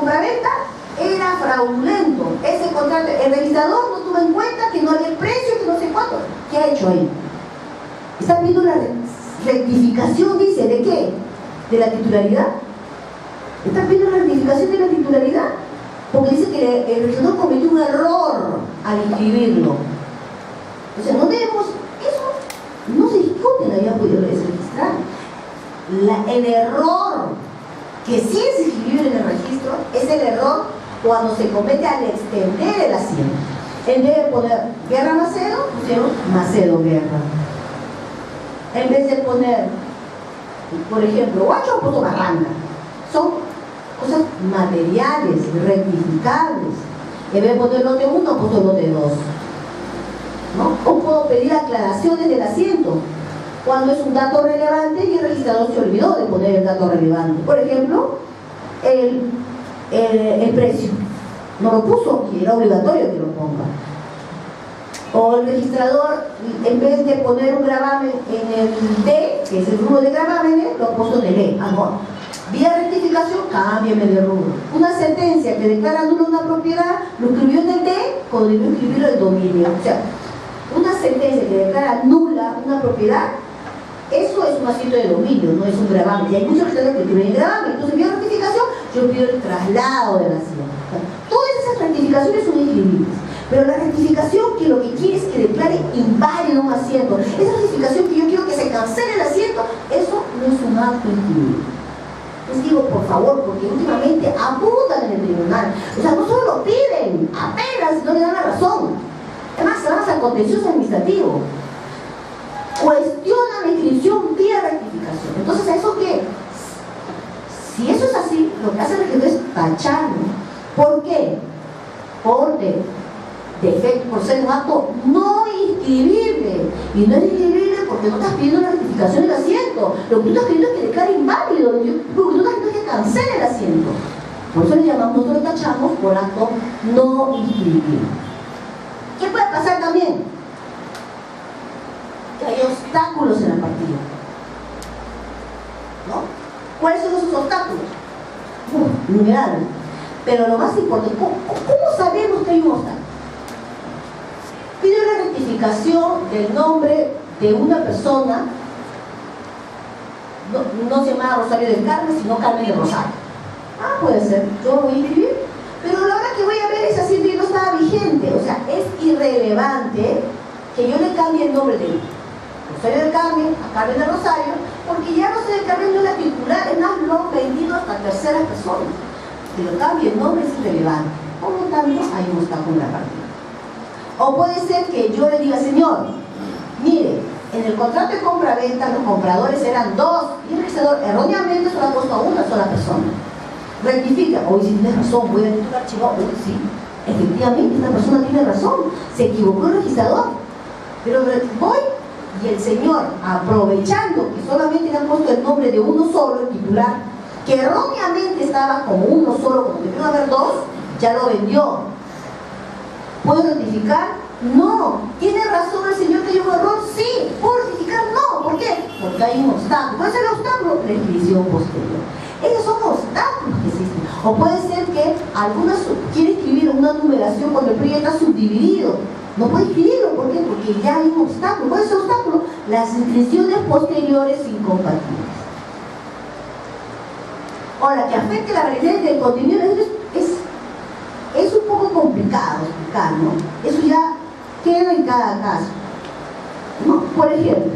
compraventa era fraudulento. Ese contrato, el registrador no tuvo en cuenta que no había el precio, que no sé cuánto. ¿Qué ha hecho ahí? Está pidiendo la rectificación, dice, ¿de qué? ¿De la titularidad? Está pidiendo la rectificación de la titularidad porque dice que el registrador cometió un error al inscribirlo. O sea, no debemos, eso no se discute, no había podido registrar. El error que sí es inscribible en el registro es el error cuando se comete al extender el asiento. En vez de poner Guerra Macedo, pusieron Macedo Guerra. En vez de poner, por ejemplo, Huacho, puso Barranca. Son cosas materiales, rectificables. En vez de poner lote 1, puso lote 2. ¿No? O puedo pedir aclaraciones del asiento cuando es un dato relevante y el registrador se olvidó de poner el dato relevante. Por ejemplo, el precio. No lo puso y era obligatorio que lo ponga. O el registrador, en vez de poner un gravamen en el D, que es el rubro de gravámenes, lo puso en el E. No. Vía rectificación, cámbiame de rubro. Una sentencia que declara nula una propiedad, lo escribió en el D, cuando debió escribirlo en el dominio. O sea, una sentencia que declara nula una propiedad, eso es un asiento de dominio, no es un gravamen. Y hay muchos registradores que escriben el gravamen. Entonces, vía rectificación, yo pido el traslado del asiento. Todas esas rectificaciones son inscribibles. Pero la rectificación que lo que quiere es que declare inválido un asiento. Esa rectificación que yo quiero que se cancele el asiento, eso no es un acto inscribible. Les digo, por favor, porque últimamente abundan en el tribunal. O sea, no solo lo piden, apenas no le dan la razón. Además, se van hasta el contencioso administrativo. Cuestionan la inscripción vía rectificación. Entonces, ¿a eso qué? Si eso es así, lo que hace el registro es tacharlo. ¿Por qué? Por defecto, por ser un acto no inscribible. Y no es inscribible porque no estás pidiendo la rectificación del asiento. Lo que tú estás pidiendo es que declare inválido. Lo que tú estás pidiendo es que cancele el asiento. Por eso le llamamos, nosotros lo tachamos por acto no inscribible. ¿Qué puede pasar también? Que hay obstáculos en la partida. ¿No? ¿Cuáles son esos obstáculos? Innumerables. Pero lo más importante, ¿cómo sabemos que hay un obstáculo? Pide una rectificación del nombre de una persona, no se llama Rosario del Carmen, sino Carmen de Rosario. Puede ser, yo lo voy a inscribir, pero a la hora que voy a ver ese asiento y no estaba vigente, o sea, es irrelevante que yo le cambie el nombre de Rosario del Carmen a Carmen de Rosario, porque ya Rosario del Carmen no es la titular, es más, lo han vendido hasta terceras personas. Que lo cambie el nombre es irrelevante, por lo tanto, hay un obstáculo en la partida. O puede ser que yo le diga, señor, mire, en el contrato de compra-venta los compradores eran 2 y el registrador erróneamente solo ha puesto a una sola persona. Rectifica, hoy sí tienes razón, voy a titular archivado, hoy sí, efectivamente esta persona tiene razón, se equivocó el registrador, pero voy y el señor, aprovechando que solamente le han puesto el nombre de uno solo, el titular, que erróneamente estaba como uno solo, como debió haber 2, ya lo vendió. ¿Puedo rectificar? No. ¿Tiene razón el señor que hay un error? Sí. ¿Puedo rectificar? No. ¿Por qué? Porque hay un obstáculo. ¿Cuál es el obstáculo? La inscripción posterior. Esos son obstáculos que existen. O puede ser que algunas quiere escribir una numeración cuando el proyecto está subdividido. No puede escribirlo. ¿Por qué? Porque ya hay un obstáculo. ¿Cuál es el obstáculo? Las inscripciones posteriores incompatibles. Ahora, que afecte la validez del contenido es un poco complicado explicar, ¿no? Eso ya queda en cada caso, ¿no? Por ejemplo,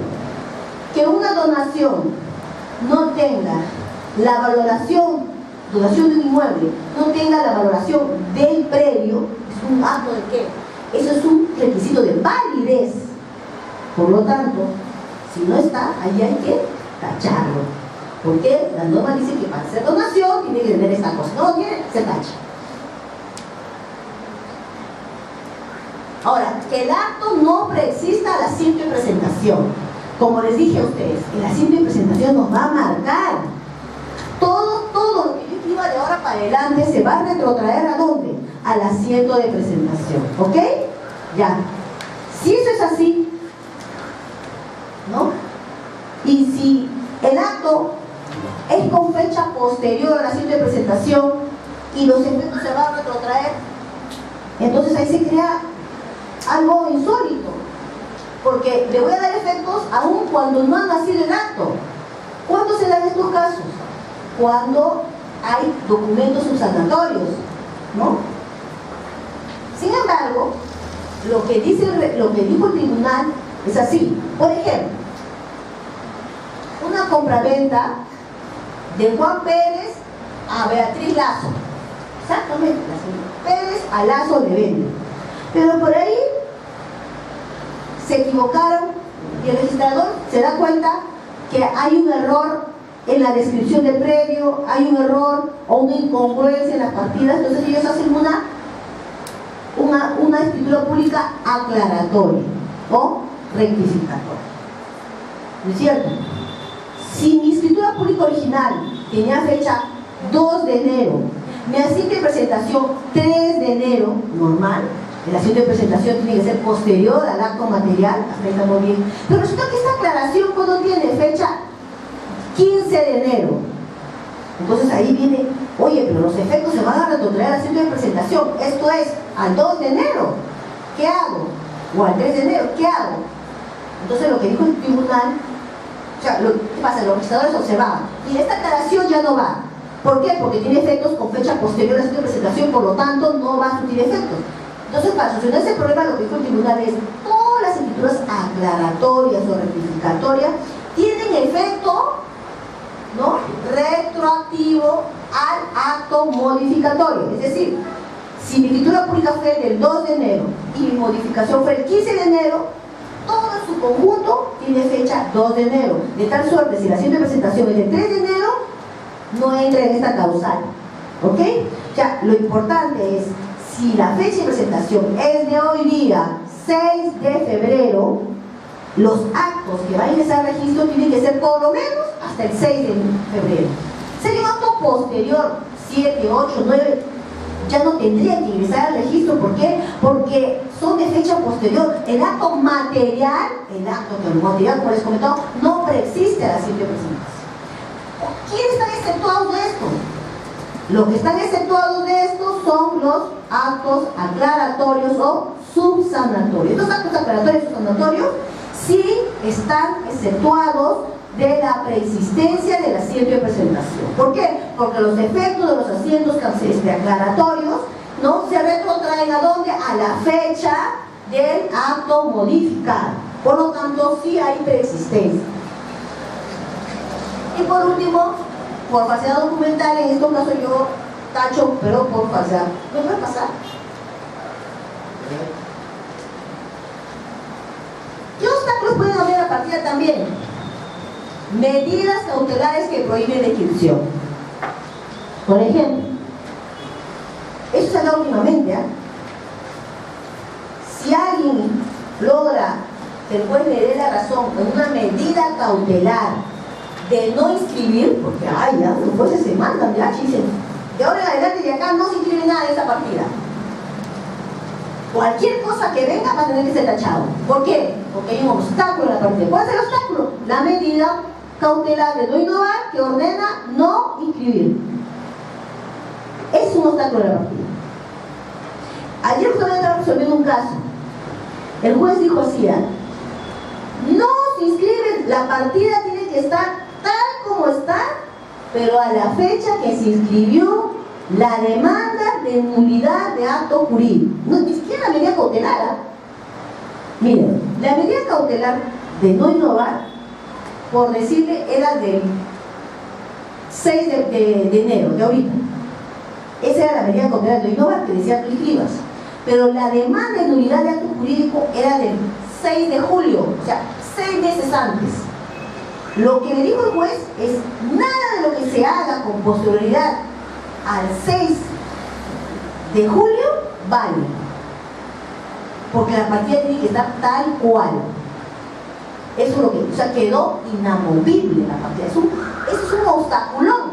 que una donación no tenga la valoración de un inmueble, no tenga la valoración del predio, es un acto de qué? Eso es un requisito de validez. Por lo tanto, si no está, ahí hay que tacharlo. Porque la norma dice que para hacer donación tiene que tener esta cosa. No lo tiene, se tacha. Ahora, que el acto no preexista al asiento de presentación. Como les dije a ustedes, el asiento de presentación nos va a marcar. Todo lo que yo escriba de ahora para adelante se va a retrotraer ¿a dónde? Al asiento de presentación. ¿Ok? Ya. Si eso es así, ¿no? Y si el acto es con fecha posterior al asiento de presentación, y los efectos se van a retrotraer. Entonces ahí se crea algo insólito, porque le voy a dar efectos aún cuando no ha nacido el acto. ¿Cuándo se dan estos casos? Cuando hay documentos subsanatorios, ¿no? Sin embargo, lo que dijo el tribunal es así. Por ejemplo, una compraventa de Juan Pérez a Beatriz Lazo. Exactamente, la señora Pérez a Lazo le vende. Pero por ahí se equivocaron y el registrador se da cuenta que hay un error en la descripción del predio, hay un error o una incongruencia en las partidas. Entonces ellos hacen una escritura pública aclaratoria o rectificatoria. ¿No es cierto? Si mi escritura pública original tenía fecha 2 de enero, mi acta de presentación 3 de enero, normal, el acta de presentación tiene que ser posterior al acto material, hasta ahí estamos bien. Pero resulta que esta aclaración cuando tiene fecha 15 de enero. Entonces ahí viene, oye, pero los efectos se van a retrotraer al acta de presentación, esto es, al 2 de enero, ¿qué hago? O al 3 de enero, ¿qué hago? Entonces lo que dijo el tribunal, o sea, ¿qué pasa? Los registradores observaban, y esta aclaración ya no va. ¿Por qué? Porque tiene efectos con fecha posterior al acta de presentación, por lo tanto no va a surtir efectos. Entonces, para solucionar ese problema, lo que dijo el tribunal es, todas las escrituras aclaratorias o rectificatorias tienen efecto, ¿no?, retroactivo al acto modificatorio. Es decir, si mi escritura pública fue del 2 de enero y mi modificación fue el 15 de enero, todo en su conjunto tiene fecha 2 de enero. De tal suerte, si la acta de presentación es del 3 de enero, no entra en esta causal. ¿Ok? O sea, lo importante es, si la fecha de presentación es de hoy día, 6 de febrero, los actos que van a ingresar al registro tienen que ser por lo menos hasta el 6 de febrero. Sería un acto posterior, 7, 8, 9, ya no tendría que ingresar al registro. ¿Por qué? Porque son de fecha posterior. El acto material, como les comentaba, no preexiste a la acta de presentación. ¿Quiénes están exceptuados de esto? Los que están exceptuados de esto son los actos aclaratorios o subsanatorios. Estos actos aclaratorios y subsanatorios sí están exceptuados de la preexistencia del asiento de presentación. ¿Por qué? Porque los efectos de los asientos aclaratorios no se retrotraen ¿a dónde? A la fecha del acto modificado. Por lo tanto, sí hay preexistencia. Y por último, por falsedad documental, en este caso yo tacho, pero por falsedad. ¿Me puede pasar? ¿Qué obstáculos pueden haber a partida también? Medidas cautelares que prohíben la inscripción. Por ejemplo, esto se da últimamente, ¿eh? Si alguien logra que el juez le dé la razón en una medida cautelar de no inscribir, porque ay, ya los jueces se mandan, ya dicen, de ahora en adelante de acá no se inscribe nada de esa partida. Cualquier cosa que venga va a tener que ser tachado. ¿Por qué? Porque hay un obstáculo en la partida. ¿Cuál es el obstáculo? La medida cautelar de no innovar que ordena no inscribir. Es un obstáculo en la partida. Ayer justamente estaba resolviendo un caso. El juez dijo así, no se inscribe, la partida tiene que estar tal como está, pero a la fecha que se inscribió la demanda de nulidad de acto jurídico. No, ni siquiera la medida cautelar. Miren, la medida cautelar de no innovar, por decirle, era del 6 de enero, de ahorita. Esa era la medida cautelar de no innovar, que decía tú inscribas. Pero la demanda de nulidad de acto jurídico era del 6 de julio, o sea, 6 meses antes. Lo que le dijo el juez es, nada de lo que se haga con posterioridad al 6 de julio vale, porque la partida tiene que estar tal cual. Eso es lo que, o sea, quedó inamovible la partida. Eso es un obstaculón,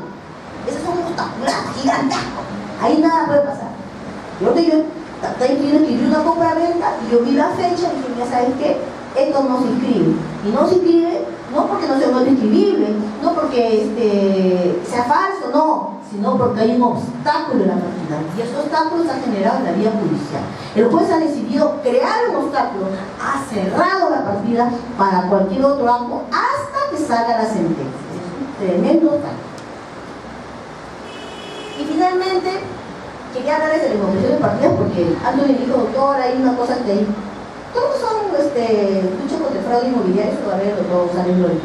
eso es un obstaculón gigantesco. Ahí nada puede pasar. Yo estaba inscribiendo una compra-venta y yo vi la fecha y dije, ya sabes qué, esto no se inscribe. Y no se inscribe no porque no sea inscribible, no porque sea falso, no, sino porque hay un obstáculo en la partida, y ese obstáculo se ha generado en la vía judicial. El juez ha decidido crear un obstáculo, ha cerrado la partida para cualquier otro acto hasta que salga la sentencia. Es un tremendo obstáculo. Y finalmente, quería hablarles de la inmovilización de partidas porque Anthony dijo, doctor, hay una cosa que hay. Todos son luchas contra el fraude inmobiliario, eso va a ver, doctor González López.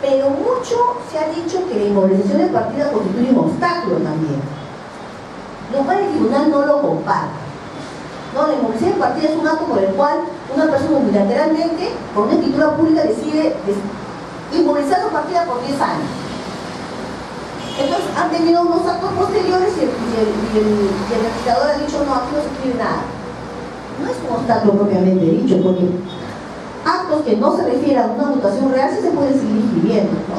Pero mucho se ha dicho que la inmovilización de partida constituye un obstáculo también, lo cual el tribunal no lo comparte. No, la inmovilización de partida es un acto por el cual una persona unilateralmente, con una escritura pública, decide inmovilizar su partida por 10 años. Entonces han venido unos actos posteriores y el registrador ha dicho, no, aquí no se escribe nada. No es un obstáculo propiamente dicho, porque actos que no se refieran a una mutación real sí se pueden seguir escribiendo, ¿no?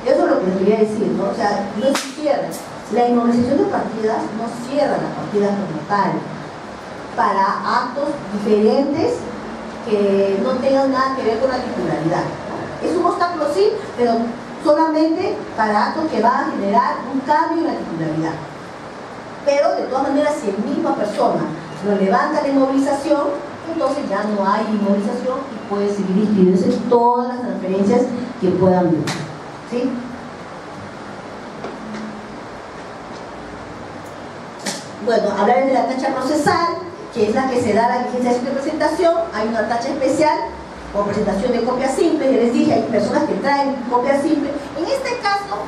Eso es lo que les quería decir, ¿no? O sea, no se cierra. La inmovilización de partidas no cierra la partida como tal para actos diferentes que no tengan nada que ver con la titularidad, ¿no? Es un obstáculo sí, pero solamente para actos que van a generar un cambio en la titularidad. Pero de todas maneras, si el misma persona lo levanta la inmovilización, entonces ya no hay inmovilización y puede seguir inscribiéndose todas las transferencias que puedan ver. ¿Sí? Bueno, hablar de la tacha procesal, que es la que se da a la vigencia de presentación. Hay una tacha especial por presentación de copia simple. Ya les dije, hay personas que traen copia simple. En este caso,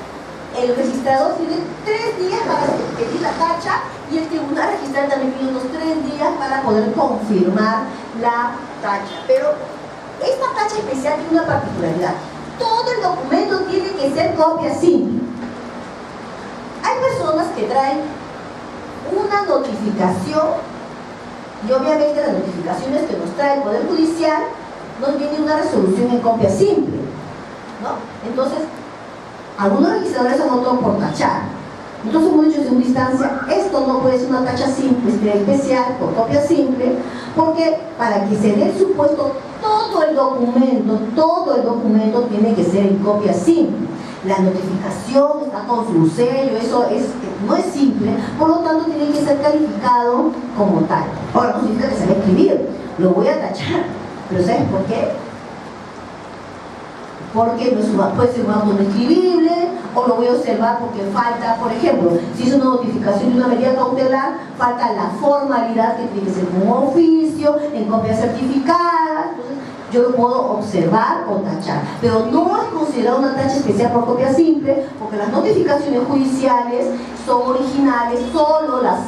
el registrador tiene 3 días para pedir la tacha y el tribunal registral también tiene unos 3 días para poder confirmar la tacha. Pero esta tacha especial tiene una particularidad: todo el documento tiene que ser copia simple. Hay personas que traen una notificación y obviamente las notificaciones que nos trae el Poder Judicial nos viene una resolución en copia simple, ¿no? Entonces, algunos registradores han optado por tachar. Nosotros hemos dicho desde una instancia, esto no puede ser una tacha simple, es especial, por copia simple, porque para que se dé el supuesto, todo el documento tiene que ser en copia simple. La notificación está con su sello, eso no es simple, por lo tanto tiene que ser calificado como tal. Ahora, no significa que se va a escribir, lo voy a tachar, pero ¿sabes por qué? Porque puede ser un acto no escribible, o lo voy a observar porque falta, por ejemplo, si es una notificación de una medida cautelar, falta la formalidad que tiene que ser como un oficio, en copia certificada. Entonces, yo lo puedo observar o tachar, pero no es considerado una tacha especial por copia simple, porque las notificaciones judiciales son originales, solo las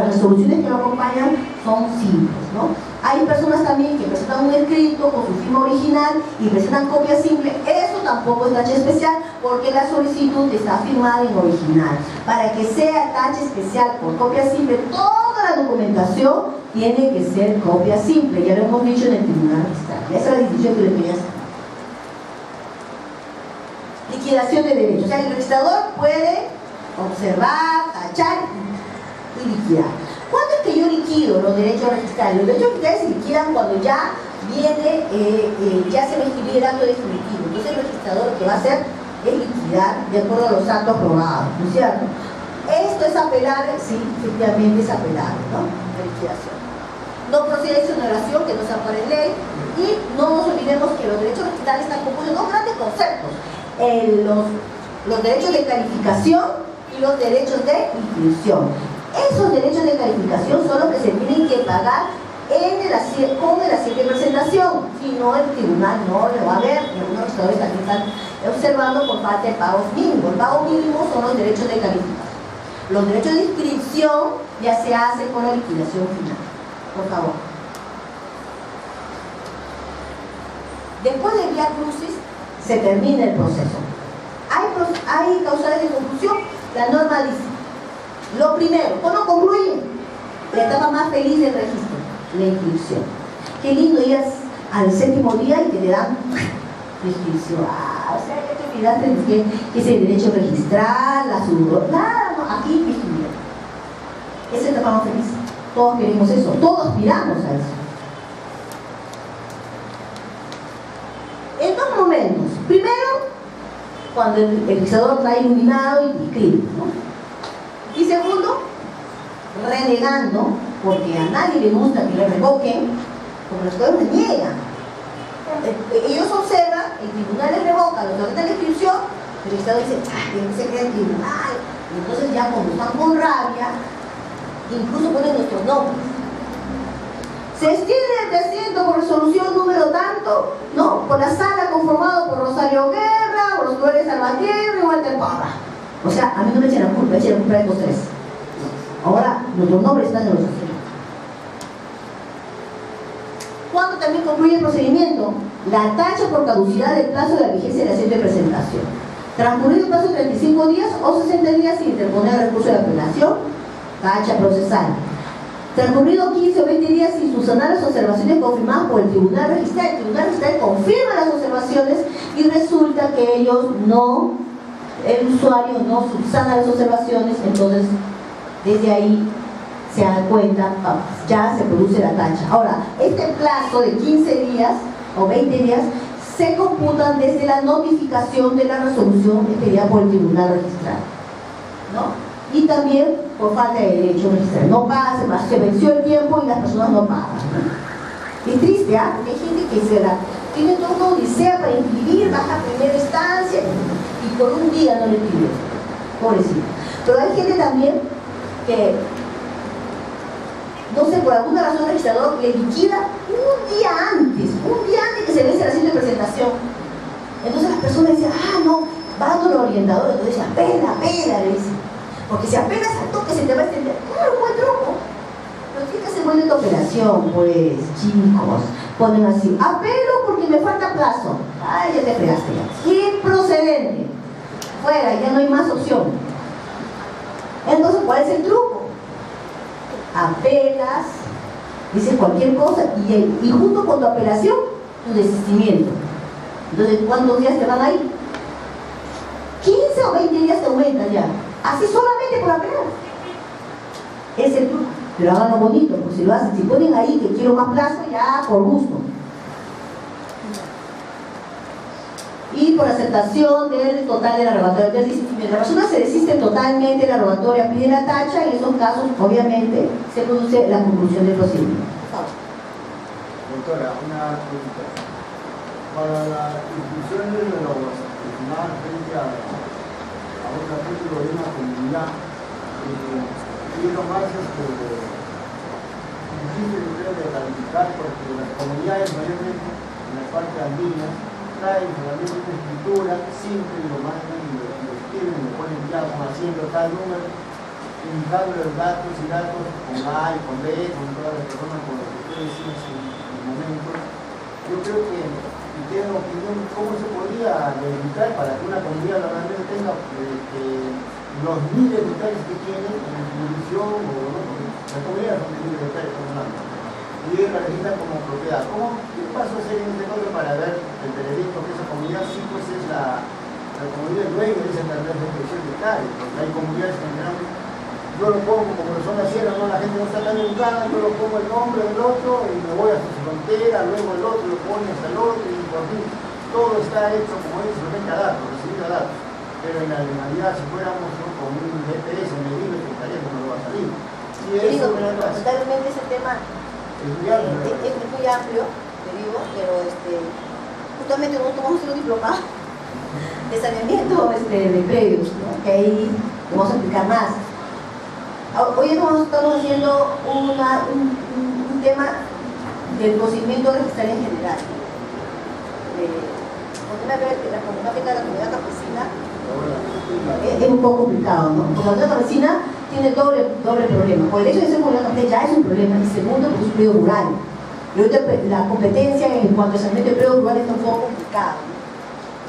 resoluciones que lo acompañan son simples, ¿no? Hay personas también que presentan un escrito con su firma original y presentan copia simple. Eso tampoco es tacha especial porque la solicitud está firmada en original. Para que sea tacha especial por copia simple, toda la documentación tiene que ser copia simple. Ya lo hemos dicho en el tribunal registral. Esa es la distinción que le quería hacer. Liquidación de derechos. O sea, el registrador puede observar, tachar y liquidar. ¿Cuándo es que yo liquido los derechos registrales? Los derechos registrales se liquidan cuando ya viene, ya se va a escribir el acto definitivo. Entonces el registrador lo que va a hacer es liquidar de acuerdo a los actos rogados, ¿no es cierto? Esto es apelable, sí, efectivamente es apelable, ¿no? La liquidación. No procede a exoneración, que no se ampara en ley, y no nos olvidemos que los derechos registrales están compuestos de dos grandes conceptos: los derechos de calificación y los derechos de inscripción. Esos derechos de calificación son los que se tienen que pagar con el asiento de presentación, si no el tribunal no le va a ver, y algunos registradores también están observando por falta de pagos mínimos. El pago mínimo son los derechos de calificación. Los derechos de inscripción ya se hacen con la liquidación final. Por favor. Después del vía crucis se termina el proceso. Hay causales de conclusión. La norma dice: lo primero, ¿cómo concluye? La etapa más feliz del registro, la inscripción. Qué lindo ir al 7º día y que le dan la inscripción. O sea, ya te olvidaste de que es el derecho a registrar, la subrogación. Nada, no, aquí me inscribieron. Esa es la etapa más feliz. Todos queremos eso, todos aspiramos a eso. En 2 momentos. Primero, cuando el registrador está iluminado y escribe, ¿no? Y segundo, renegando, porque a nadie le gusta que le revoquen, porque los registradores reniegan. Ellos observan, el tribunal les revoca, los que están en la inscripción, el registrador dice, tiene que ser que el tribunal. Y entonces ya cuando están con rabia, incluso ponen nuestros nombres. Se extiende el desierto por resolución número tanto, no, por la sala conformado por Rosario Guerra, por los Flores Salvatierra y Walter Parra. O sea, a mí no me echen la culpa, echen la culpa a estos tres. Ahora, nuestros nombres están en los asientos. ¿Cuándo también concluye el procedimiento? La tacha por caducidad del plazo de la vigencia del asiento de presentación. Transcurrido el plazo de 35 días o 60 días sin interponer el recurso de apelación, tacha procesal. Transcurrido 15 o 20 días sin subsanar las observaciones confirmadas por el tribunal registral. El tribunal registral confirma las observaciones y resulta que ellos no, el usuario no subsana las observaciones, entonces desde ahí se da cuenta, ya se produce la tacha. Ahora, este plazo de 15 días o 20 días se computan desde la notificación de la resolución expedida por el tribunal registral, ¿no? Y también por falta de derecho registral. No paga, se venció el tiempo y las personas no pagan, ¿no? Es triste, ¿ah? Porque hay gente que tiene toda una odisea para inscribir, baja a primera instancia y por un día no le escribió. Pobrecito. Pero hay gente también que, no sé, por alguna razón el registrador le liquida un día antes que se vence el asiento de presentación. Entonces las personas dicen, no, va con el orientador, entonces dice, apela, le dice. Porque si apenas al toque se te va a extender, claro, buen truco. Pero tiene que hacer buena esta operación, pues, chicos. Ponen así, apelo porque me falta plazo. Ay, ya te fregaste ya. Improcedente. Fuera, ya no hay más opción. Entonces, ¿cuál es el truco? Apelas, dices cualquier cosa y junto con tu apelación, tu desistimiento. Entonces, ¿cuántos días te van a ir? 15 o 20 días te aumentan ya. Así solamente por apelar. Es el truco. Pero háganlo bonito, pues si lo hacen, si ponen ahí que quiero más plazo, ya por gusto. Y por aceptación del total de la rogatoria. Entonces, si la persona se desiste totalmente de la rogatoria, pide la tacha, en esos casos, obviamente, se produce la conclusión del procedimiento. Doctora, una pregunta. Para la inclusión de los estimados frente a un capítulo de una comunidad, quiero más difícil creo de calificar porque las comunidades mayormente en la parte andina traen realmente una escritura simple y lo mandan y lo escriben y lo ponen ya como haciendo tal número, indicando los datos y datos con A y con B, con todas las personas con las que ustedes decían en el momento. Yo creo que, y tengo opinión, ¿cómo se podría delimitar para que una comunidad realmente tenga los miles de hectáreas que tiene en jurisdicción o no? Las comunidades son miles de hectáreas como hablando. Y ellos la registran como propiedad. ¿Qué paso a hacer en este caso para ver el veredicto que esa comunidad sí pues es la comunidad dueña de esa cantidad de expresión de hectáreas? Porque hay comunidades que generalmente yo lo pongo como que son las sierras, ¿no? La gente no está tan educada, yo lo pongo el nombre del otro y me voy hasta su frontera, luego el otro lo pone hasta el otro y por fin todo está hecho como es, solamente a datos, recibir a datos. Pero en la legalidad, si fuéramos, ¿no?, con un GPS medible, que estaría como no va a salir. Si eso totalmente ese tema es muy amplio, te digo, pero justamente nosotros vamos a hacer un diplomado de saneamiento de predios, ¿no? Que ahí vamos a explicar más. Hoy estamos haciendo un tema del procedimiento registral en general. La problemática de la comunidad campesina es un poco complicado, ¿no? Porque la comunidad campesina tiene doble problema. Por el hecho de ser comunidad campesina ya es un problema, y segundo, porque es un periodo rural. Y ahorita la competencia en cuanto a saneamiento de periodo rural está un poco complicado, ¿no?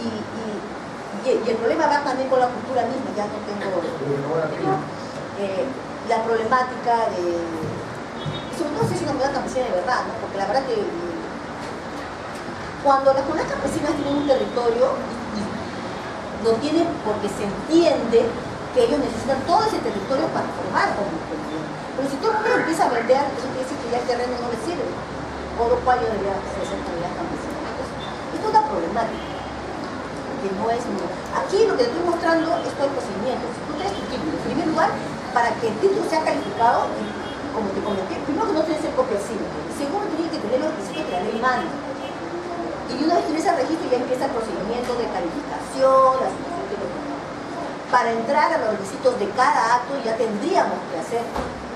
Y el problema va también con la cultura misma, ya no tengo la problemática de, sobre todo si es una comunidad campesina de verdad, ¿no? Porque la verdad que cuando las comunidades campesinas tienen un territorio y lo tienen porque se entiende que ellos necesitan todo ese territorio para formar como comunidad. Pero si todo el mundo empieza a vender, eso quiere decir que ya el terreno no les sirve, por lo cual yo debería ser comunidad campesina. Entonces, esto es una problemática. que no es... Aquí lo que te estoy mostrando es todo el procedimiento. Si tú traes tu título, en primer lugar, para que el título sea calificado, como te comenté, primero que no tiene que ser copia simple, segundo tiene que tener los requisitos que la ley manda. Y una vez que tienes el registro ya empieza el procedimiento de calificación, la situación que lo... Para entrar a los requisitos de cada acto ya tendríamos que hacer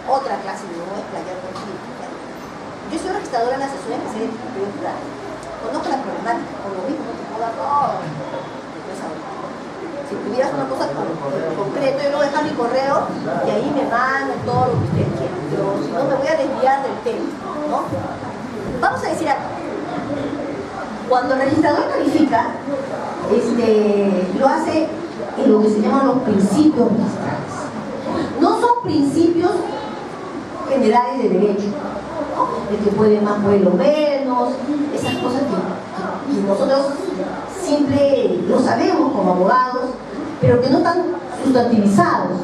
otra clase de no explayar por aquí. Yo soy registradora en la asesora especial de Instituto Rural. Conozco la problemática, por lo mismo no te puedo dar todo. Si tuvieras una cosa concreta, yo lo dejo a mi correo y ahí me mandan todo lo que ustedes quieran. Pero si no, me voy a desviar del tema, ¿no? Vamos a decir acá. Cuando el registrador califica, lo hace en lo que se llaman los principios registrales. No son principios generales de derecho, ¿no? El que puede más, puede lo menos, esas cosas que nosotros siempre lo sabemos como abogados, pero que no están sustantivizados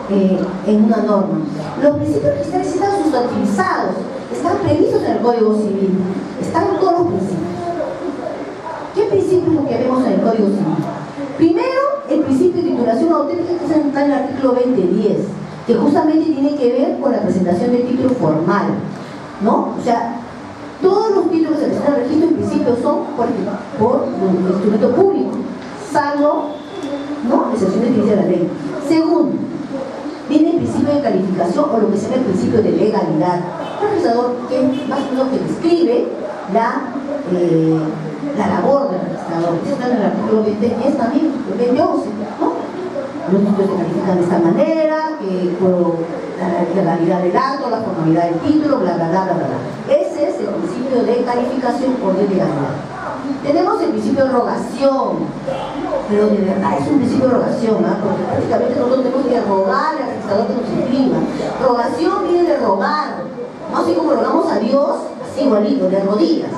en una norma. Los principios registrales están sustantivizados, están previstos en el Código Civil, están todos los principios. ¿Qué principio es lo que vemos en el Código Civil? Primero, el principio de titulación auténtica que está en el artículo 2010, que justamente tiene que ver con la presentación del título formal, ¿no? O sea, todos los títulos que están en el registro en principio son por instrumento público, salvo, ¿no?, excepciones que dice la ley. Segundo, viene el principio de calificación o lo que se llama el principio de legalidad. El registrador que más o menos que describe la labor del registrador. Eso está en el artículo 2010 también, el 2011, ¿no? Los títulos se califican de esta manera, la legalidad del acto, la formalidad del título, bla, bla, bla, bla, bla. Ese es el principio de calificación por legalidad. Tenemos el principio de rogación, pero de verdad es un principio de rogación, ¿eh? Porque prácticamente nosotros tenemos que rogar al registrador que nos inscriba. Rogación viene de rogar, no así como rogamos a Dios, así igualito, de rodillas.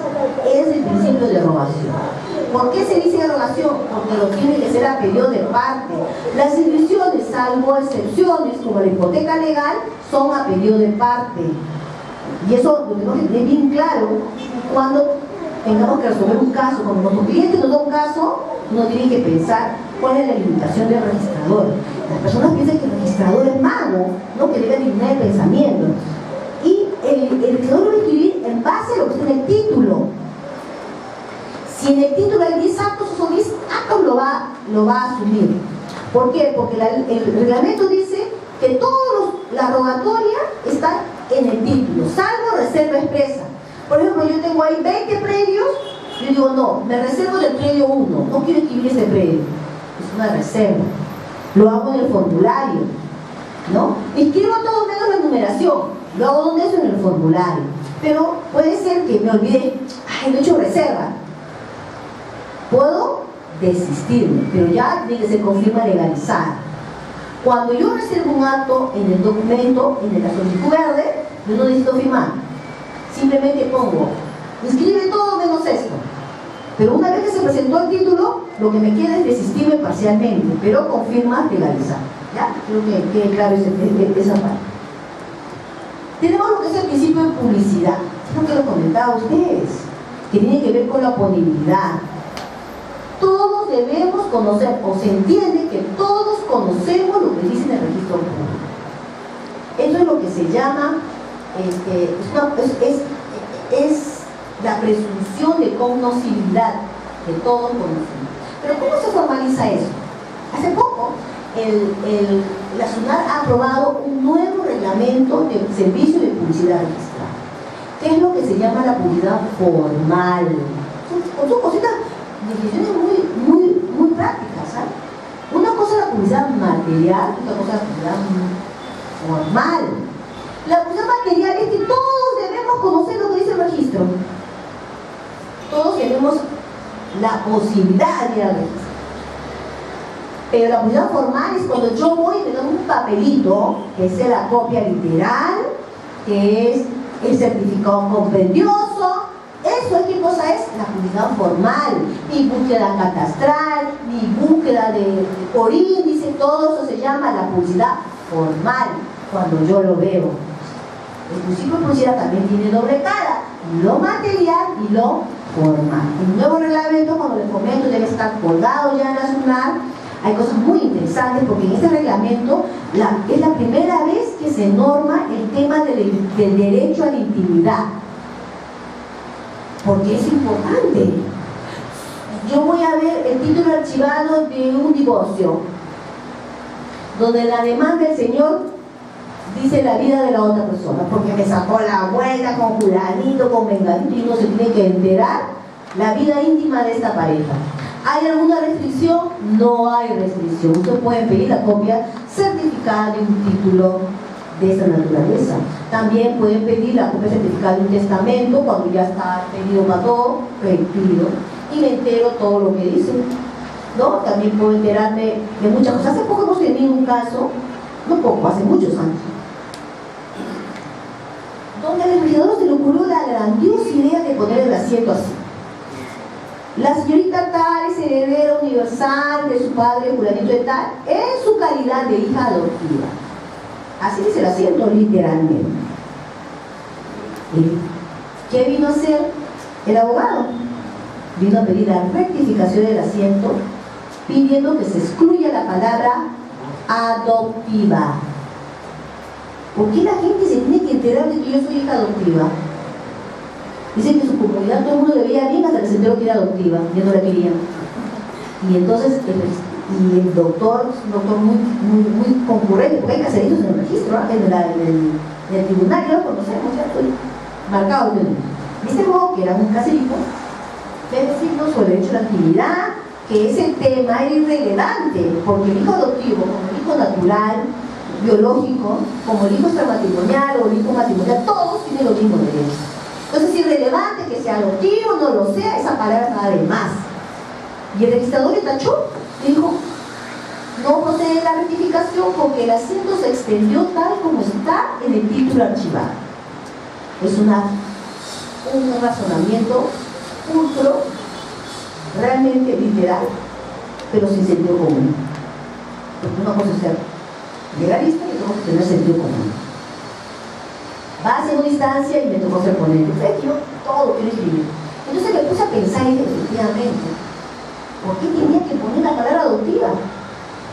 Es el principio de rogación. ¿Por qué se dice rogación? Porque lo tiene que ser a pedido de parte. Las inscripciones, salvo excepciones como la hipoteca legal, son a pedido de parte. Y eso lo tenemos que tener bien claro cuando tengamos que resolver un caso. Cuando nuestro cliente nos da un caso, uno tiene que pensar cuál es la limitación del registrador. Las personas piensan que el registrador es malo, ¿no?, que debe eliminar el pensamiento. Y el registrador lo va a escribir en base a lo que está en el título. Si en el título hay 10 actos, esos 10 actos lo va a asumir. ¿Por qué? Porque el reglamento dice que la rogatoria está en el título, salvo reserva expresa. Por ejemplo, yo tengo ahí 20 predios, yo digo, no, me reservo del predio 1, no quiero escribir ese predio. Es una reserva. Lo hago en el formulario, ¿no? Escribo todo menos la numeración. Lo hago donde eso, en el formulario. Pero puede ser que me olvide, ay, no he hecho reserva. Puedo desistirme, pero ya tiene que ser con firma legalizada. Cuando yo reservo un acto en el documento, en la solicitud verde, yo no necesito firmar. Simplemente pongo, inscribe todo menos esto. Pero una vez que se presentó el título, lo que me queda es desistirme parcialmente, pero con firma legalizada. ¿Ya? Creo que quede claro esa parte. Tenemos lo que es el principio de publicidad. Es lo que lo comentaba a ustedes, que tiene que ver con la oponibilidad. Todos debemos conocer, o se entiende que todos conocemos lo que dice en el registro público. Eso es lo que se llama, es la presunción de conocibilidad que todos conocemos. Pero ¿cómo se formaliza eso? Hace poco, la SUNAT ha aprobado un nuevo reglamento de servicio de publicidad registrada. ¿Qué es lo que se llama la publicidad formal? Son cositas, definiciones muy prácticas, ¿sabes? Una cosa es la publicidad material, otra cosa es la publicidad formal. La publicidad material es que todos debemos conocer lo que dice el registro. Todos tenemos la posibilidad de ir al registro. Pero la publicidad formal es cuando yo voy y me doy un papelito, que es la copia literal, que es el certificado compendioso. Eso es, ¿qué cosa es? La publicidad formal. Ni búsqueda catastral, ni búsqueda por índice, todo eso se llama la publicidad formal, cuando yo lo veo. El principio de publicidad también tiene doble cara, lo material y lo forma. El nuevo reglamento, cuando les comento, debe estar colgado ya en la SUNAT. Hay cosas muy interesantes porque en este reglamento es la primera vez que se norma el tema del derecho a la intimidad. Porque es importante. Yo voy a ver el título archivado de un divorcio, donde la demanda del señor dice la vida de la otra persona, porque me sacó la vuelta con fulanito, con menganito, y uno se tiene que enterar la vida íntima de esta pareja. ¿Hay alguna restricción? No hay restricción. Ustedes pueden pedir la copia certificada de un título de esa naturaleza. También pueden pedir la copia certificada de un testamento cuando ya está pedido para todo, pido, y me entero todo lo que dicen, ¿no? También puedo enterarme de muchas cosas. Hace poco hemos tenido un caso, no poco, hace muchos años, donde al legislador se le ocurrió la grandiosa idea de poner el asiento así. La señorita tal es heredera universal de su padre fulanito de tal, en su calidad de hija adoptiva. Así dice el asiento literalmente. ¿Y qué vino a hacer el abogado? Vino a pedir la rectificación del asiento, pidiendo que se excluya la palabra adoptiva. ¿Por qué la gente se tiene que enterar de que yo soy hija adoptiva? Dicen que en su comunidad todo el mundo le veía bien hasta que se enteró que era adoptiva, ya no la querían. Y entonces el doctor, un doctor muy concurrente, porque hay caseritos en el registro, en el tribunal, ya lo conocemos, ya estoy marcado. Y este juego, que era un caserito, de decirnos sobre el derecho a la actividad, que ese tema era irrelevante, porque el hijo adoptivo, como el hijo natural, biológico, como el hijo extramatrimonial o el hijo matrimonial, todos tienen los mismos derechos. Entonces es irrelevante que sea adoptivo, no lo sea, esa palabra nada de más. Y el registrador le tachó, le dijo, no procede la rectificación porque el asiento se extendió tal como está en el título archivado. Es un razonamiento pulcro, realmente literal, pero sin sentido común. Porque una cosa es ser legalista y otra cosa es tener sentido común. Va a segunda instancia y me tocó ser ponente. Yo todo quiero escribir. Entonces me puse a pensar y dije, efectivamente, ¿por qué tenía que poner la palabra adoptiva?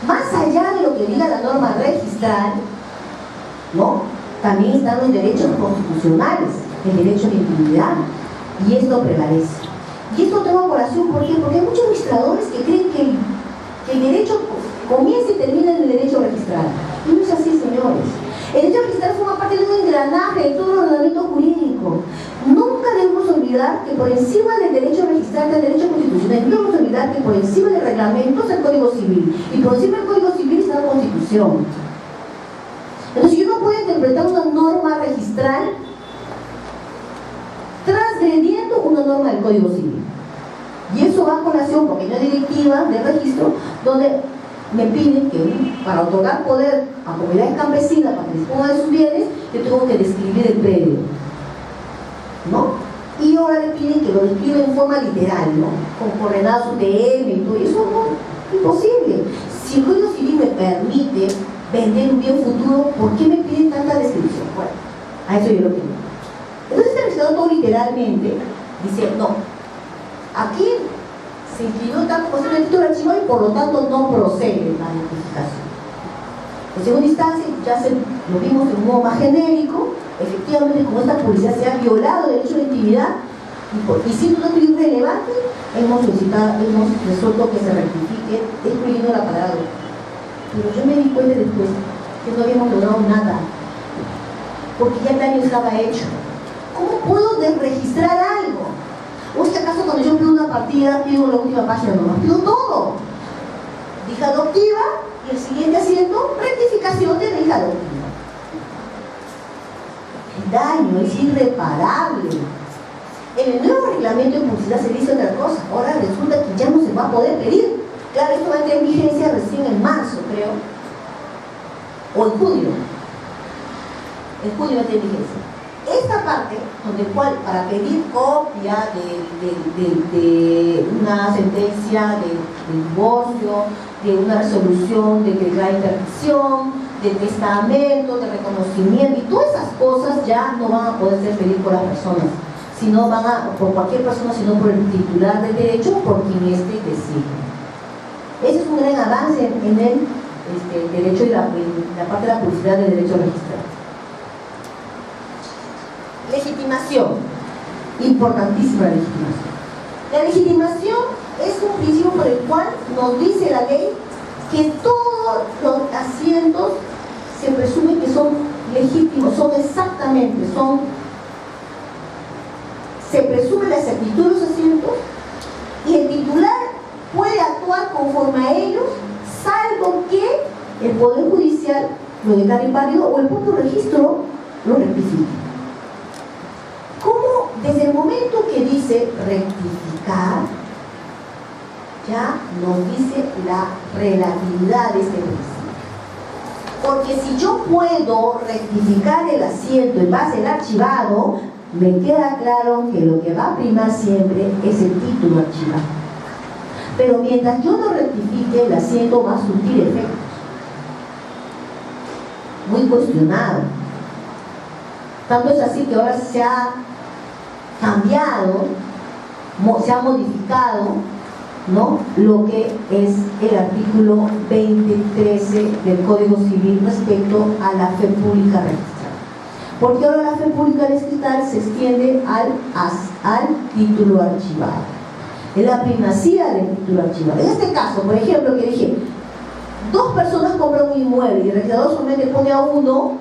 Más allá de lo que diga la norma registral, ¿no? También están los derechos constitucionales, el derecho a la intimidad, y esto prevalece. Y esto tengo a colación, ¿por qué? Porque hay muchos registradores que creen que el derecho comienza y termina en el derecho registral. Y no es así, señores. El derecho registral forma parte de un engranaje de todo el ordenamiento jurídico. Nunca debemos olvidar que por encima del derecho registral está el derecho constitucional. No debemos olvidar que por encima del reglamento está el Código Civil. Y por encima del Código Civil está la Constitución. Entonces yo no puedo interpretar una norma registral transgrediendo una norma del Código Civil. Y eso va a colación porque hay una directiva de registro donde me piden que para otorgar poder a comunidades campesinas para que dispongan de sus bienes, yo tengo que describir el predio, ¿no? Y ahora le piden que lo describa en forma literal, ¿no? Con coordenadas UTM y todo eso, no, imposible. Si el Código Civil me permite vender un bien futuro, ¿por qué me piden tanta descripción? Bueno, a eso yo lo quiero. Entonces este registrador todo literalmente dice, no, aquí se inclinó tanto por ser el título archivado y por lo tanto no procede la notificación. En segunda instancia, ya lo vimos en un modo más genérico, efectivamente como esta publicidad se ha violado el derecho a la intimidad y siendo un acto irrelevante, hemos resuelto que se rectifique excluyendo la palabra. Pero yo me di cuenta después que no habíamos logrado nada, porque ya el daño estaba hecho. ¿Cómo puedo desregistrar algo? ¿O es que acaso cuando yo pido una partida, pido la última página? No, pido todo. Hija adoptiva y el siguiente asiento, rectificación de la hija adoptiva. El daño es irreparable. En el nuevo reglamento de publicidad se dice otra cosa. Ahora resulta que ya no se va a poder pedir. Claro, esto va a entrar en vigencia recién en marzo, creo. O en junio. En junio va a entrar en vigencia. Esta parte, donde para pedir copia de una sentencia de divorcio, de una resolución de declaración de interdicción, de testamento, de reconocimiento y todas esas cosas ya no van a poder ser pedidas por las personas, sino por cualquier persona, sino por el titular del derecho, por quien éste designe. Ese es un gran avance en el derecho y la parte de la publicidad del derecho registral. Legitimación. Importantísima la legitimación. La legitimación es un principio por el cual nos dice la ley que todos los asientos se presume que son legítimos, se presume la exactitud de los asientos y el titular puede actuar conforme a ellos, salvo que el Poder Judicial lo declare inválido o el propio registro lo rectifique. ¿Cómo? Desde el momento que dice rectificar, ya nos dice la relatividad de este principio. Porque si yo puedo rectificar el asiento en base al archivado, me queda claro que lo que va a primar siempre es el título archivado. Pero mientras yo no rectifique, el asiento va a surtir efectos. Muy cuestionado. Tanto es así que ahora se ha cambiado, se ha modificado, ¿no?, lo que es el artículo 2013 del Código Civil respecto a la fe pública registral. Porque ahora la fe pública registral se extiende al título archivado. Es la primacía del título archivado. En este caso, por ejemplo, que dije, dos personas compran un inmueble y el registrador solamente pone a uno,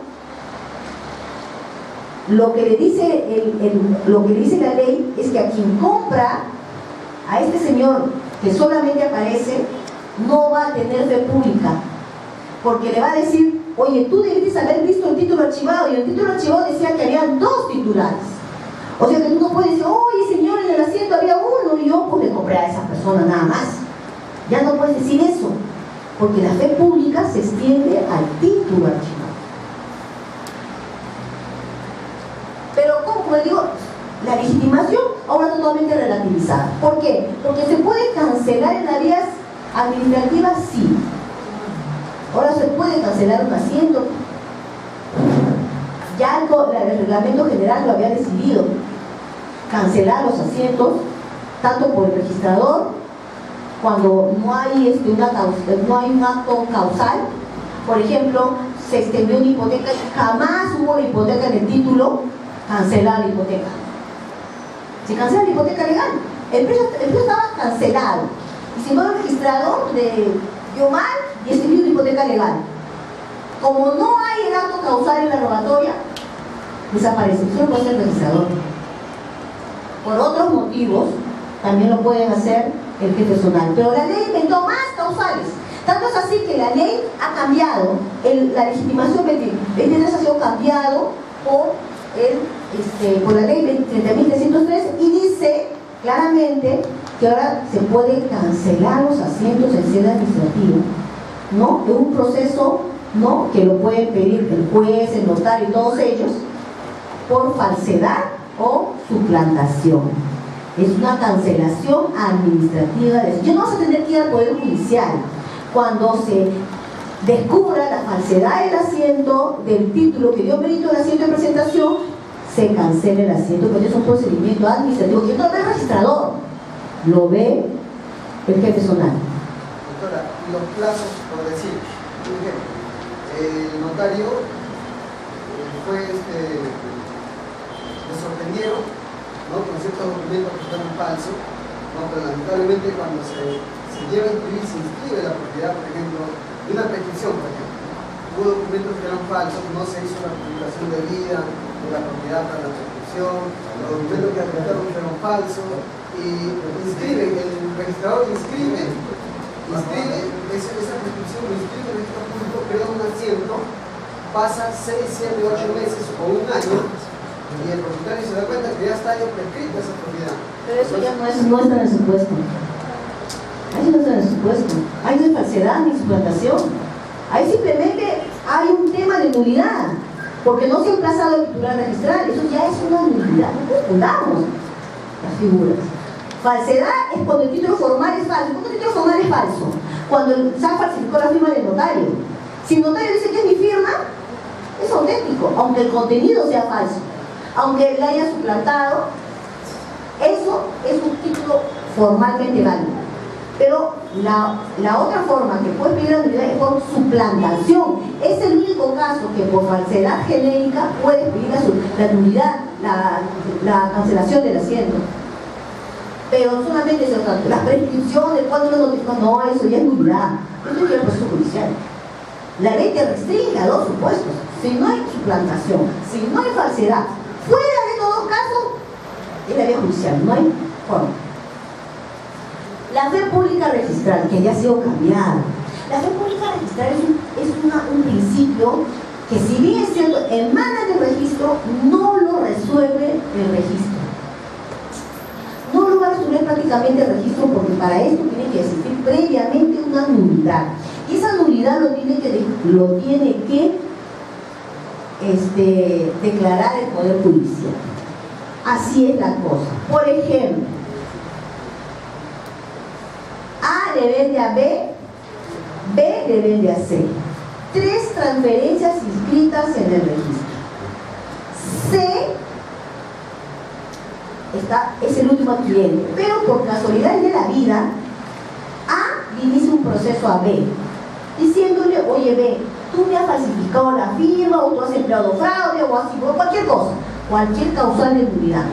lo que le dice la ley es que a quien compra, a este señor que solamente aparece, no va a tener fe pública, porque le va a decir, oye, tú debiste haber visto el título archivado, y el título archivado decía que había dos titulares. O sea que tú no puedes decir, oye señor, en el asiento había uno y yo pues le compré a esa persona nada más. Ya no puedes decir eso, porque la fe pública se extiende al título archivado. Pero como digo, la legitimación ahora totalmente relativizada. ¿Por qué? Porque se puede cancelar en las vías administrativas, sí. Ahora se puede cancelar un asiento. Ya el reglamento general lo había decidido. Cancelar los asientos, tanto por el registrador, cuando no hay, no hay un acto causal. Por ejemplo, se extendió una hipoteca y jamás hubo una hipoteca en el título, cancelar la hipoteca. Se cancela la hipoteca legal. El precio estaba cancelado. Y si no, el registrador dio mal y escribió una hipoteca legal. Como no hay el acto causal en la rogatoria, desaparece. Eso lo puede hacer el registrador. Por otros motivos, también lo pueden hacer el jefe zonal. Pero la ley inventó más causales. Tanto es así que la ley ha cambiado. La legitimación 23 ha sido cambiado por la ley 30.303 y dice claramente que ahora se puede cancelar los asientos en sede administrativa, ¿no?, en un proceso, ¿no?, que lo pueden pedir el juez, el notario y todos ellos por falsedad o suplantación. Es una cancelación administrativa. Ya no vas a tener que ir al Poder Judicial cuando se descubra la falsedad del asiento, del título que dio mérito al asiento de presentación, se cancela el asiento, porque es un procedimiento administrativo que no ve el registrador, lo ve el jefe zonal. Doctora, los plazos, por decir, por ejemplo, el notario fue le sorprendieron, ¿no?, con ciertos documentos que estaban falsos, ¿no?, pero lamentablemente cuando se lleva a inscribir, se inscribe la propiedad, por ejemplo, de una prescripción, por ejemplo, hubo documentos que eran falsos, no se hizo la publicación debida de la propiedad para la prescripción, los documentos que atestaron fueron falsos, y inscribe, el registrador inscribe esa prescripción, lo inscribe en este punto, crea un asiento, pasa 6, 7, 8 meses o un año, y el propietario se da cuenta que ya está prescrita esa propiedad. Pero eso ya no está en el supuesto. Ahí no está en el supuesto. Ahí no hay falsedad ni suplantación. Ahí simplemente hay un tema de nulidad, porque no se ha emplazado el titular registral. Eso ya es una nulidad. No confundamos las figuras. Falsedad es cuando el título formal es falso. ¿Cuándo el título formal es falso? Cuando se ha falsificado la firma del notario. Si el notario dice que es mi firma, es auténtico, aunque el contenido sea falso. Aunque la haya suplantado, Eso es un título formalmente válido. Pero la otra forma que puedes pedir la nulidad es por suplantación. Es el único caso que por falsedad genérica puedes pedir la nulidad, la cancelación del asiento. Pero solamente eso, la prescripción de cuando uno notifica, no, eso ya es nulidad. Eso ya es proceso judicial. La ley te restringe a dos supuestos. Si no hay suplantación, si no hay falsedad, fuera de todos casos, es la vía judicial, no hay forma. La fe pública registral, que ya ha sido cambiada. La fe pública registral es un principio que, si bien es cierto, emana del registro, no lo resuelve el registro. No lo va a resolver prácticamente el registro, porque para esto tiene que existir previamente una nulidad. Y esa nulidad lo tiene que declarar el Poder Judicial. Así es la cosa. Por ejemplo, A le vende a B, B le vende a C. 3 transferencias inscritas en el registro. C es el último adquiriente, pero por casualidad de la vida, A le inicia un proceso a B, diciéndole, oye B, tú me has falsificado la firma, o tú has empleado fraude, o así, o cualquier cosa, cualquier causal de nulidad.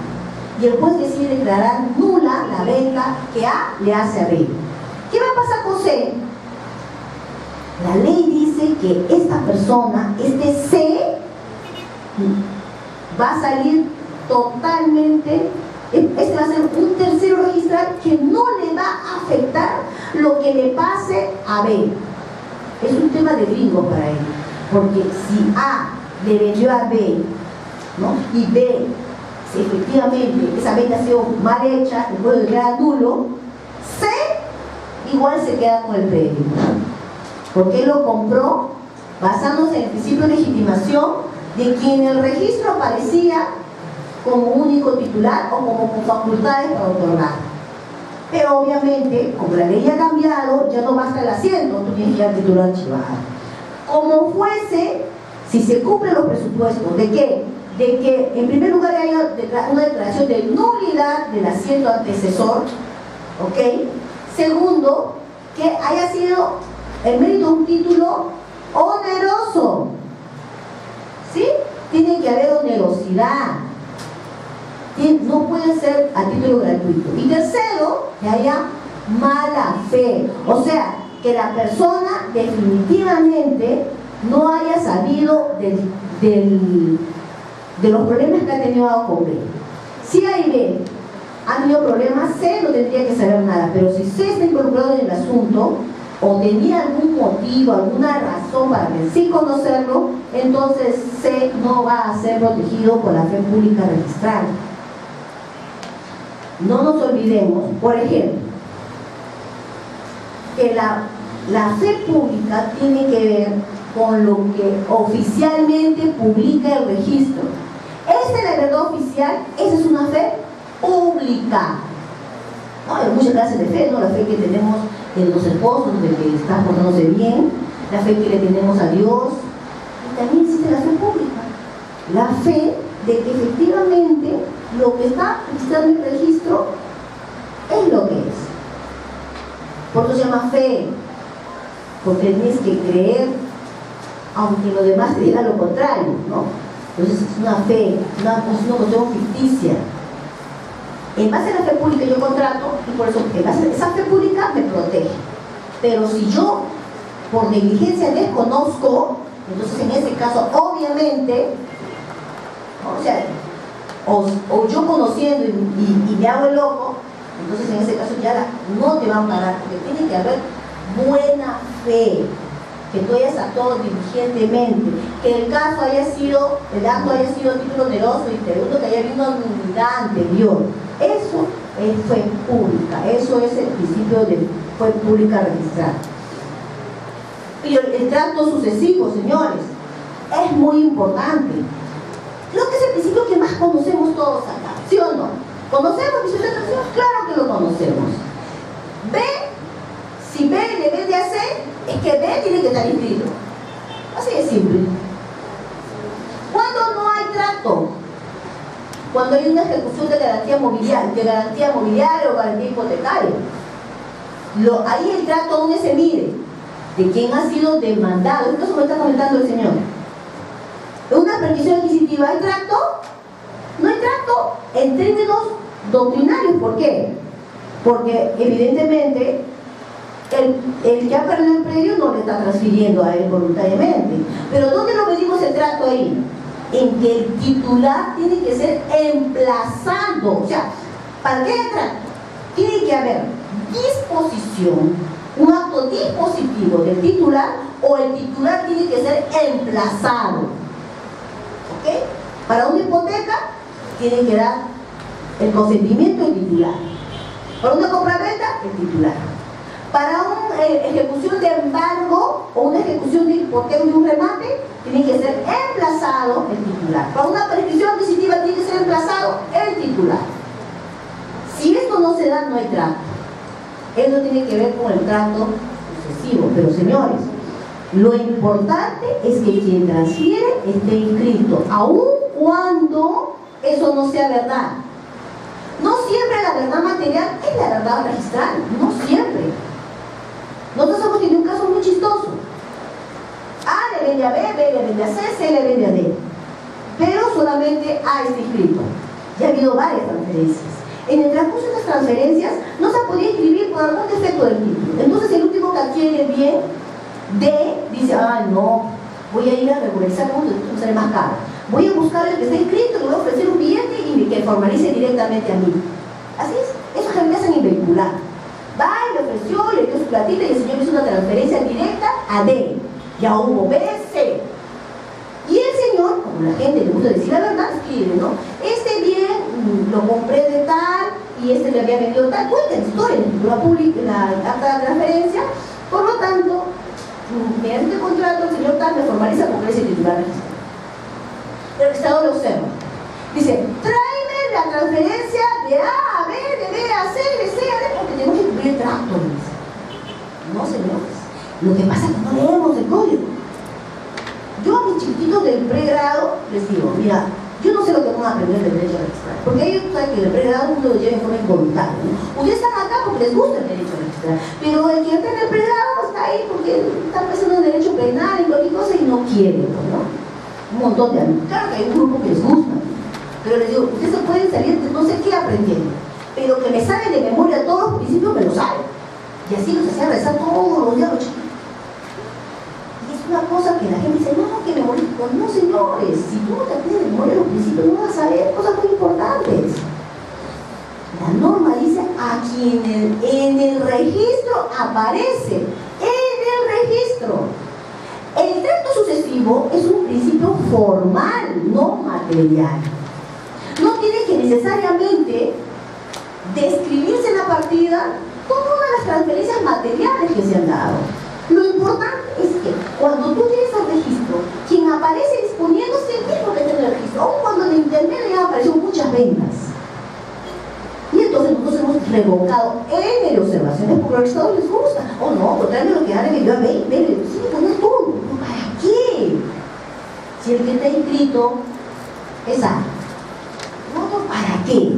Y el juez decide declarar nula la venta que A le hace a B. ¿Qué va a pasar con C? La ley dice que esta persona, este C, va a salir totalmente, este va a ser un tercero registral que no le va a afectar lo que le pase a B. Es un tema de gringo para él, porque si A le vendió a B, ¿no? Y B, si efectivamente esa venta ha sido mal hecha, el juez declara nulo, C igual se queda con el predio, porque él lo compró basándose en el principio de legitimación de quien en el registro aparecía como único titular o como con facultades para otorgar. Pero obviamente, como la ley ha cambiado, ya no basta el asiento, tú tienes que ir al titular archivado. Como fuese, si se cumplen los presupuestos, ¿de qué? De que en primer lugar haya una declaración de nulidad del asiento antecesor, ¿ok? Segundo, que haya sido el mérito de un título oneroso, ¿sí? Tiene que haber onerosidad, no puede ser a título gratuito. Y tercero, que haya mala fe, o sea, que la persona definitivamente no haya sabido de los problemas que ha tenido con B. Si A y B han tenido problemas, C no tendría que saber nada, pero si C está involucrado en el asunto o tenía algún motivo, alguna razón para que sí conocerlo, entonces C no va a ser protegido por la fe pública registrada. No nos olvidemos, por ejemplo, que la fe pública tiene que ver con lo que oficialmente publica el registro. Esta es la verdad oficial, esa es una fe pública. No, hay muchas clases de fe, ¿no? La fe que tenemos en los esposos, de que están portándose bien, la fe que le tenemos a Dios, y también existe la fe pública, la fe de que efectivamente lo que está registrado en el registro es lo que es. Por eso se llama fe, porque tienes que creer aunque los demás te digan lo contrario, ¿no? Entonces es una fe, es una cuestión ficticia. En base a la fe pública yo contrato, y por eso en base a esa fe pública me protege. Pero si yo por negligencia desconozco, entonces en ese caso obviamente, o sea, o yo conociendo y me hago el loco, entonces en ese caso ya no te van a pagar, porque tiene que haber buena fe, que tú hayas actuado diligentemente, que el acto haya sido título oneroso, y segundo, que haya habido una nulidad anterior. Eso es fe pública, eso es el principio de fe pública registrada. Y el trato sucesivo, señores, es muy importante. Creo que es el principio que más conocemos todos acá, ¿sí o no? ¿Conocemos principio de transacción? Claro que lo conocemos. B, si B le vende a C, es que B tiene que estar inscrito. Así de simple. Cuando no hay trato, cuando hay una ejecución de garantía mobiliaria o garantía hipotecaria. Ahí el trato donde se mide de quién ha sido demandado. Esto se lo está comentando el señor. En una petición adquisitiva, ¿hay trato? No hay trato en términos doctrinarios. ¿Por qué? Porque evidentemente el que ha perdido el predio no le está transfiriendo a él voluntariamente. Pero ¿dónde lo medimos el trato ahí? En que el titular tiene que ser emplazado. O sea, ¿para qué haya trato? Tiene que haber disposición, un acto dispositivo del titular, o el titular tiene que ser emplazado. ¿Ok? Para una hipoteca tiene que dar el consentimiento del titular. Para una compraventa, el titular. Para una ejecución de embargo o una ejecución de hipoteca de un remate, tiene que ser emplazado el titular. Para una prescripción adquisitiva tiene que ser emplazado el titular. Si esto no se da, no hay trato. Eso tiene que ver con el trato sucesivo. Pero señores, lo importante es que quien transfiere esté inscrito, aun cuando eso no sea verdad. No siempre la verdad material es la verdad registral, no siempre. Nosotros hemos tenido un caso muy chistoso. A le vende a B, B le vende a C, C le vende a D. Pero solamente A está inscrito. Ya ha habido varias transferencias. En el transcurso de estas transferencias no se podía inscribir por algún defecto del título. Entonces el último que adquiere bien, D, dice, no, voy a ir a regularizar el título, sale más caro. Voy a buscar el que está inscrito, le voy a ofrecer un billete y que formalice directamente a mí. Así es, eso que me hacen invehicular. Va y le ofreció, le dio su platita y el señor hizo una transferencia directa a D. Ya hubo B, C. Y el señor, como la gente le gusta decir la verdad, escribe, ¿no? Este bien lo compré de tal y este le había vendido tal. Cuenta la historia en la escritura pública, en la acta de transferencia. Por lo tanto, mediante el contrato, el señor tal me formaliza porque es el titular registrado. El registrador lo observa. Dice, tráeme la transferencia de A a B, de B a C, de C a D, porque tenemos que cumplir el trato. No, señores. Lo que pasa es que no leemos el código. Yo a mis chiquititos del pregrado les digo, mira, yo no sé lo que van a aprender del derecho registral, porque ellos saben que el pregrado uno lo lleva en forma involuntaria, ¿no? Ustedes están acá porque les gusta el derecho registral, pero el que está en el pregrado está ahí porque está pensando en derecho penal y cualquier cosa y no quiere, ¿no? Un montón de amigos. Claro que hay un grupo que les gusta, pero les digo, ustedes se pueden salir de no sé qué aprendiendo, pero que me saben de memoria todos los principios, me lo saben. Y así los hacía rezar todos los días los chiquitos. Una cosa que la gente dice, no, que memorístico. No, señores, si tú no te aprendes de memoria los principios, no vas a saber cosas muy importantes. La norma dice a quien en el registro aparece, en el registro. El trato sucesivo es un principio formal, no material. No tiene que necesariamente describirse en la partida todas las transferencias materiales que se han dado. Lo importante es que cuando tú tienes el registro, quien aparece disponiéndose es el mismo que está en el registro, aun cuando en internet le han aparecido muchas ventas. Y entonces nosotros hemos revocado N de observaciones porque a los registradores les gusta. Oh no, contrario lo que Ana me dio a ver, sí, poner todo. ¿Para qué? Si el que está inscrito es A. No, ¿para qué?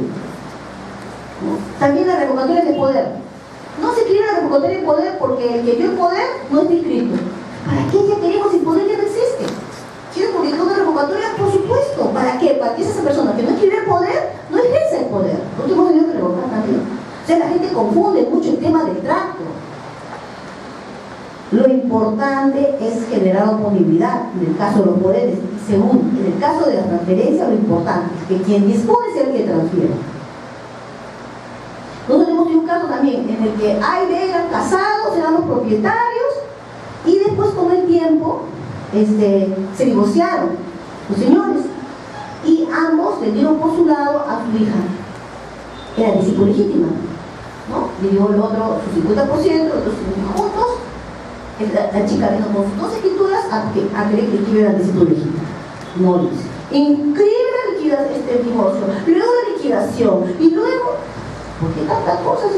¿No? También la revocatoria de poder. No se escribe la revocatoria de poder porque el que dio el poder no está inscrito. ¿Para qué ya queremos si el poder ya no existe? ¿Quieren publicar una revocatoria? Por supuesto. ¿Para qué? Para que esa persona que no escribe el poder no ejerza el poder. Nosotros hemos tenido que revocar también. O sea, la gente confunde mucho el tema del trato. Lo importante es generar oponibilidad en el caso de los poderes. Según, en el caso de la transferencia, lo importante es que quien dispone sea el que transfiere. Nosotros tenemos un caso también en el que A y B eran casados, eran los propietarios y después con el tiempo se divorciaron los señores y ambos le dieron por su lado a su hija. Era discípula legítima, ¿no? Le dio el otro su 50%, los otros juntos. La chica vino con sus 2 escrituras a querer que escribiera la discípula legítima. No lo hizo. Inscribe el divorcio, luego la liquidación y luego. ¿Por qué tantas cosas?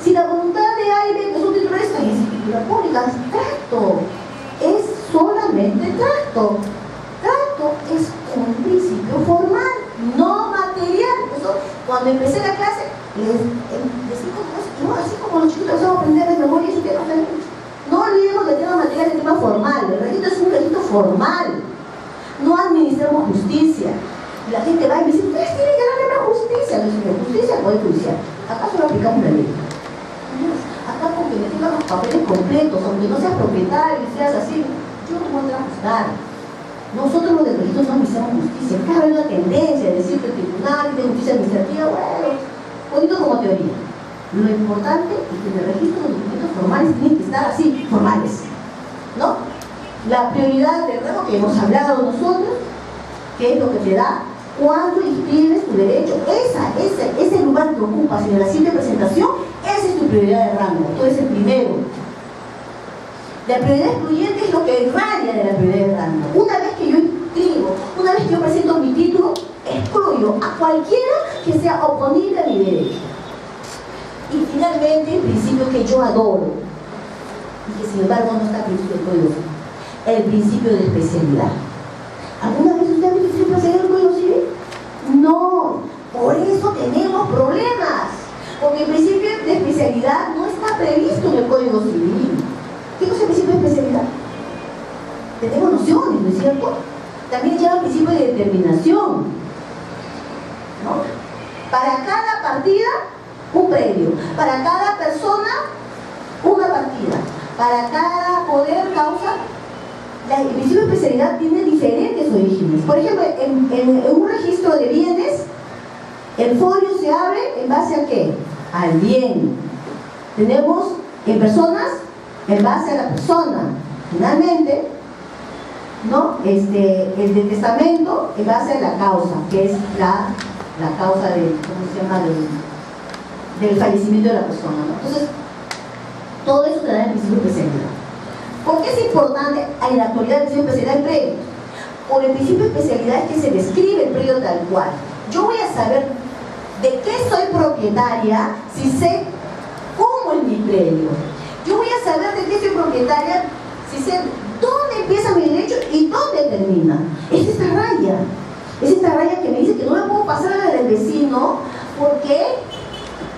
Si la voluntad de A y B, que son titulares, está en escritura pública, es trato. Es solamente trato. Trato es un principio formal, no material. Cuando empecé la clase, así como los chicos empezamos a aprender de memoria, eso tema también. No olvidemos del tema material, del tema formal. El registro es un registro formal. No administramos justicia. Y la gente va y me dice, ustedes tienen que darle más justicia. No es justicia al Poder Judicial. Acá solo aplicamos la ley. Acá con que me tengan los papeles completos, aunque no seas propietario y seas así, yo no voy a juzgar. Nosotros los del registro no administramos justicia. Claro, hay una tendencia de decir que el tribunal de justicia administrativa, bueno, bonito como teoría. Lo importante es que en el registro los documentos formales tienen que estar así, formales, ¿no? La prioridad del ramo que hemos hablado nosotros, que es lo que te da cuando inscribes tu derecho. Ese lugar que ocupas en la siguiente presentación, esa es tu prioridad de rango. Tú eres el primero. La prioridad excluyente es lo que irradia de la prioridad de rango. Una vez que yo inscribo, una vez que yo presento mi título, excluyo a cualquiera que sea oponible a mi derecho. Y finalmente, el principio que yo adoro, y que sin embargo no está previsto en el Código Civil, el principio de especialidad. ¿Alguna vez usted ha visto el principio de especialidad del Código Civil? No, por eso tenemos problemas, porque el principio de especialidad no está previsto en el Código Civil. ¿Qué cosa es el principio de especialidad? Tenemos nociones, ¿no es cierto? También se llama principio de determinación, ¿no? Para cada partida, un predio. Para cada persona, una partida. Para cada poder, causa. El principio de especialidad tiene diferentes orígenes. Por ejemplo, en un registro de bienes, el folio se abre en base a ¿qué? Al bien. Tenemos en personas, en base a la persona. Finalmente, ¿no? El del testamento en base a la causa, que es la causa de, ¿cómo se llama? Del fallecimiento de la persona, ¿no? Entonces, todo eso te da el principio de especialidad. ¿Por qué es importante en la actualidad el principio de especialidad en predio? Por el principio de especialidad es que se describe el predio tal cual. Yo voy a saber de qué soy propietaria si sé cómo es mi predio. Yo voy a saber de qué soy propietaria si sé dónde empieza mi derecho y dónde termina. Es esta raya. Es esta raya que me dice que no me puedo pasar a la del vecino porque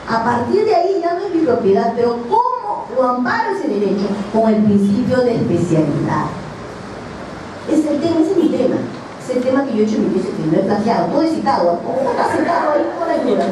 a partir de ahí ya no es mi propiedad, pero ¿cómo lo amparo ese derecho? Con el principio de especialidad. Ese es mi tema. Es el tema que yo he hecho en mi tesis, que no he plagiado. Todo he citado. ¿Cómo está citado ahí? Por ayuda.